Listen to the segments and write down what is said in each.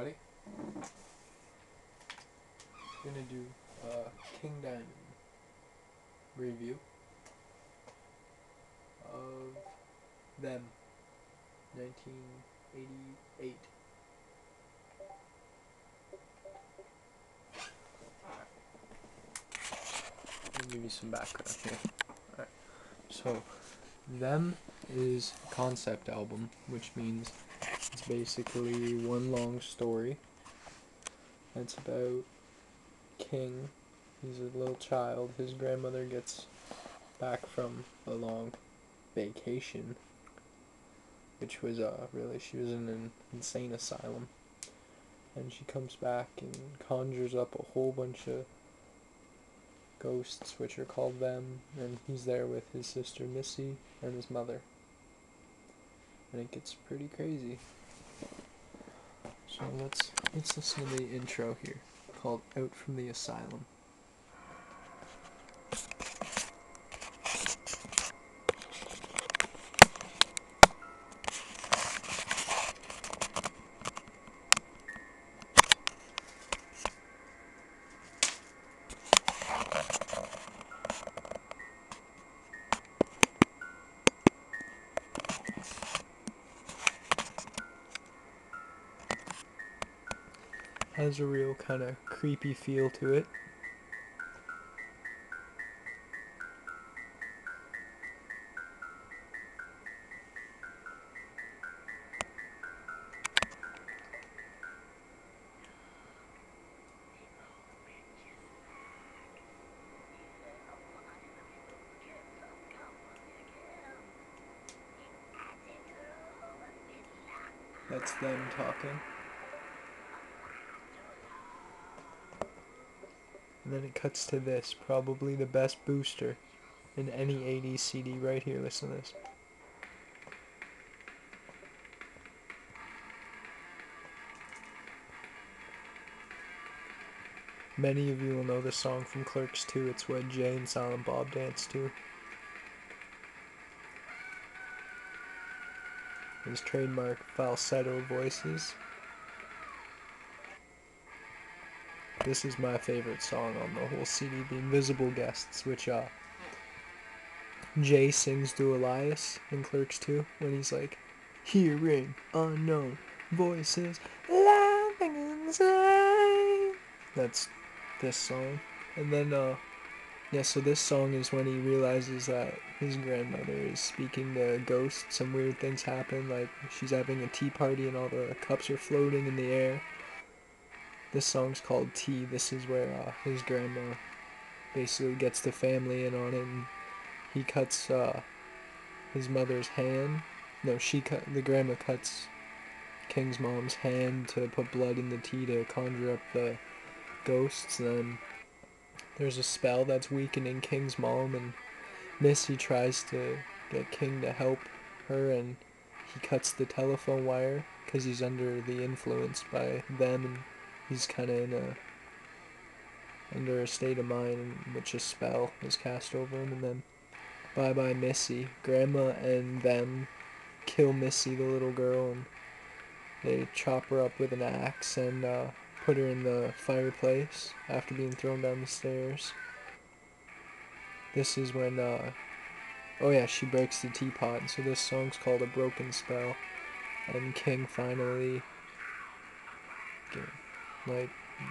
everybody. I'm gonna do King Diamond review of Them, 1988. Let me give you some background here. Alright, so Them is a concept album, which means it's basically one long story. It's about King. He's a little child. His grandmother gets back from a long vacation, which was really, she was in an insane asylum, and she comes back and conjures up a whole bunch of ghosts, which are called Them, and he's there with his sister Missy and his mother, and it gets pretty crazy. So let's listen to the intro here, called Out from the Asylum. Has a real kind of creepy feel to it. That's Them talking. And then it cuts to this, probably the best booster in any 80s CD right here. Listen to this. Many of you will know this song from Clerks 2. It's what Jay and Silent Bob dance to. His trademark falsetto voices. This is my favorite song on the whole CD, The Invisible Guests, which Jay sings to Elias in Clerks 2 when he's like, hearing unknown voices laughing inside. That's this song. And then so this song is when he realizes that his grandmother is speaking to ghosts and weird things happen, like she's having a tea party and all the cups are floating in the air. This song's called Tea. This is where his grandma basically gets the family in on it, and he cuts his mother's hand. No, the grandma cuts King's mom's hand to put blood in the tea to conjure up the ghosts. And then there's a spell that's weakening King's mom, and Missy tries to get King to help her, and he cuts the telephone wire because he's under the influence by Them, and he's kind of under a state of mind in which a spell is cast over him. And then bye Missy. Grandma and Them kill Missy, the little girl, and they chop her up with an axe and put her in the fireplace after being thrown down the stairs. This is when she breaks the teapot, and so this song's called A Broken Spell. And King finally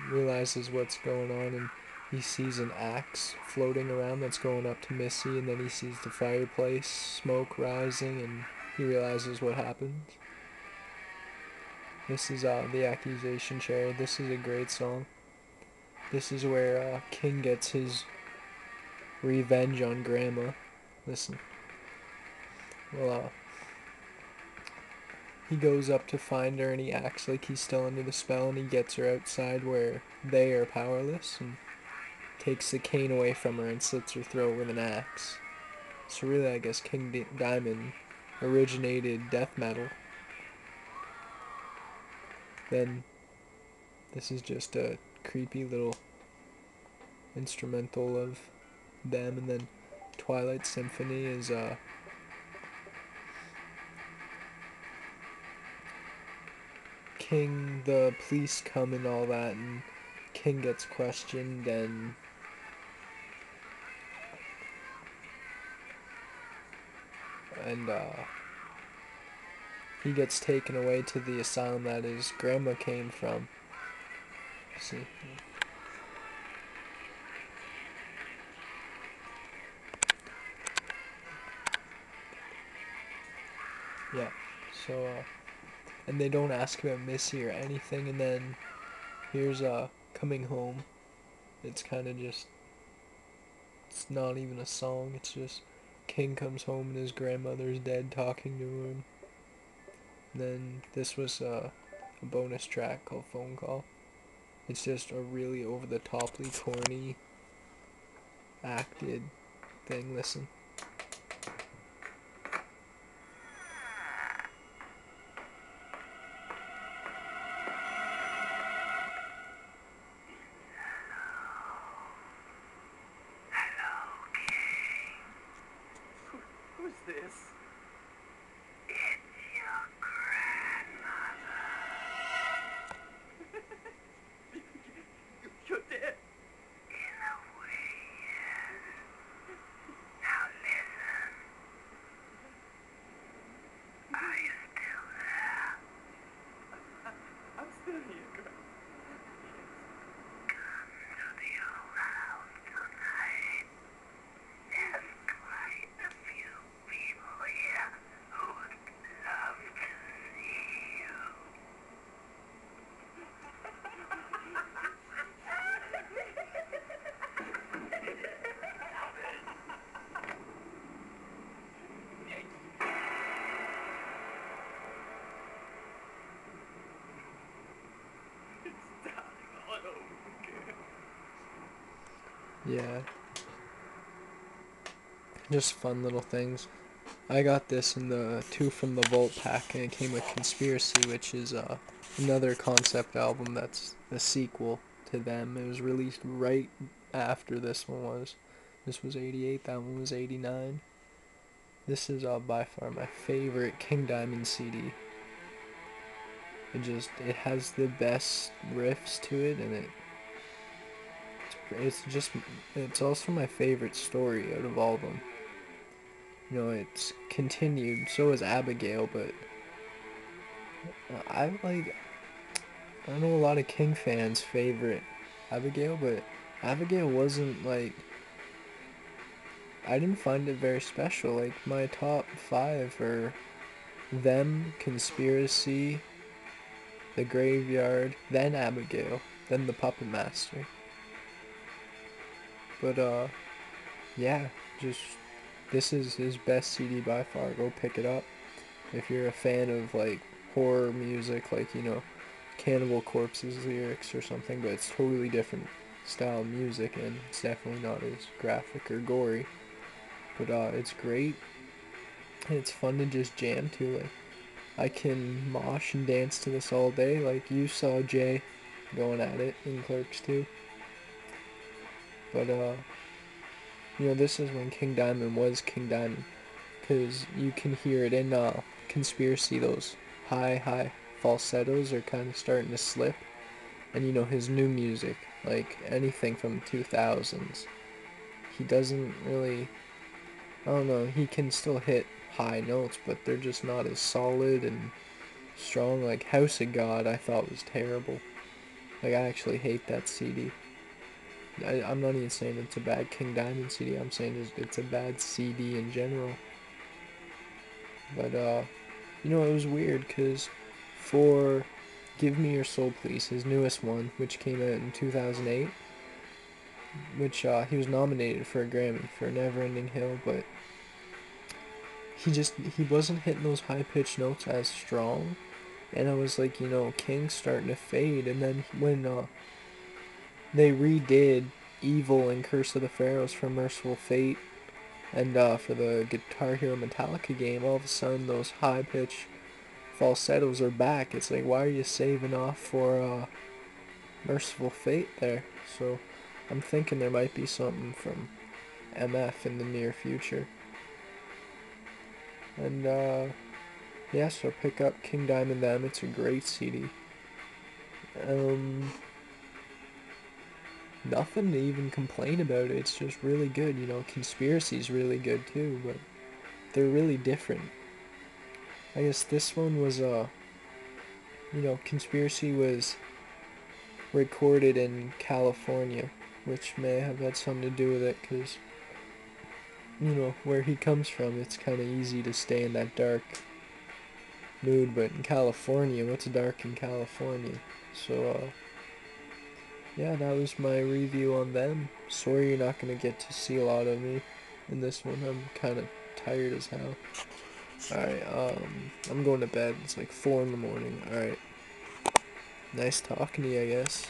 realizes what's going on, and he sees an axe floating around that's going up to Missy, and then he sees the fireplace smoke rising, and he realizes what happened. This is The Accusation Chair. This is a great song. This is where King gets his revenge on Grandma. Listen. Well, he goes up to find her, and he acts like he's still under the spell, and he gets her outside where they are powerless, and takes the cane away from her and slits her throat with an axe. So really, I guess King Diamond originated death metal. Then this is just a creepy little instrumental of Them, and then Twilight Symphony is King, the police come and all that, and King gets questioned, and he gets taken away to the asylum that his grandma came from. See? Yeah. So, and they don't ask about Missy or anything, and then here's Coming Home. It's kind of just, it's not even a song, it's just King comes home and his grandmother's dead talking to him. And then this was a bonus track called Phone Call. It's just a really over the toply corny acted thing. Listen. Who's this? You're dead. I'm still here, Grandma. It's darling all over again. Yeah. Just fun little things. I got this in the Two from the Vault pack, and it came with Conspiracy, which is another concept album that's a sequel to them. It was released right after this one was. This was 88, that one was 89. This is by far my favorite King Diamond CD. It has the best riffs to it, and it's also my favorite story out of all of them. You know, it's continued. So is Abigail, but I know a lot of King fans favorite Abigail, but Abigail wasn't like, I didn't find it very special. Like my top 5 are Them, Conspiracy, The Graveyard, then Abigail, then The Puppet Master. But yeah, just this is his best CD by far. Go pick it up if you're a fan of like horror music, like Cannibal Corpse's lyrics or something, but it's totally different style of music, and it's definitely not as graphic or gory. But it's great, and it's fun to just jam to. Like I can mosh and dance to this all day. Like you saw Jay going at it in Clerks 2. But this is when King Diamond was King Diamond, because you can hear it in Conspiracy. Those high falsettos are kind of starting to slip, and his new music, like anything from the 2000s, he doesn't really, I don't know, he can still hit high notes, but they're just not as solid and strong. Like House of God I thought was terrible. Like I actually hate that CD. I'm not even saying it's a bad King Diamond CD, I'm saying it's a bad CD in general. But it was weird because for Give Me Your Soul Please, his newest one, which came out in 2008, which he was nominated for a Grammy for Neverending Hill, but he wasn't hitting those high pitched notes as strong, and I was like, King's starting to fade. And then when they redid Evil and Curse of the Pharaohs for Merciful Fate, and for the Guitar Hero Metallica game, all of a sudden those high pitched falsettos are back. It's like, why are you saving off for Merciful Fate there? So I'm thinking there might be something from MF in the near future. And yeah, so pick up King Diamond Them. It's a great CD. Nothing to even complain about. It's just really good. You know, Conspiracy's really good too, but they're really different. I guess this one was Conspiracy was recorded in California, which may have had something to do with it, because where he comes from, it's kind of easy to stay in that dark mood. But in California, what's dark in California? So yeah, that was my review on them. Sorry you're not gonna get to see a lot of me in this one. I'm kind of tired as hell. Alright, I'm going to bed. It's like 4 in the morning. Alright. Nice talking to you, I guess.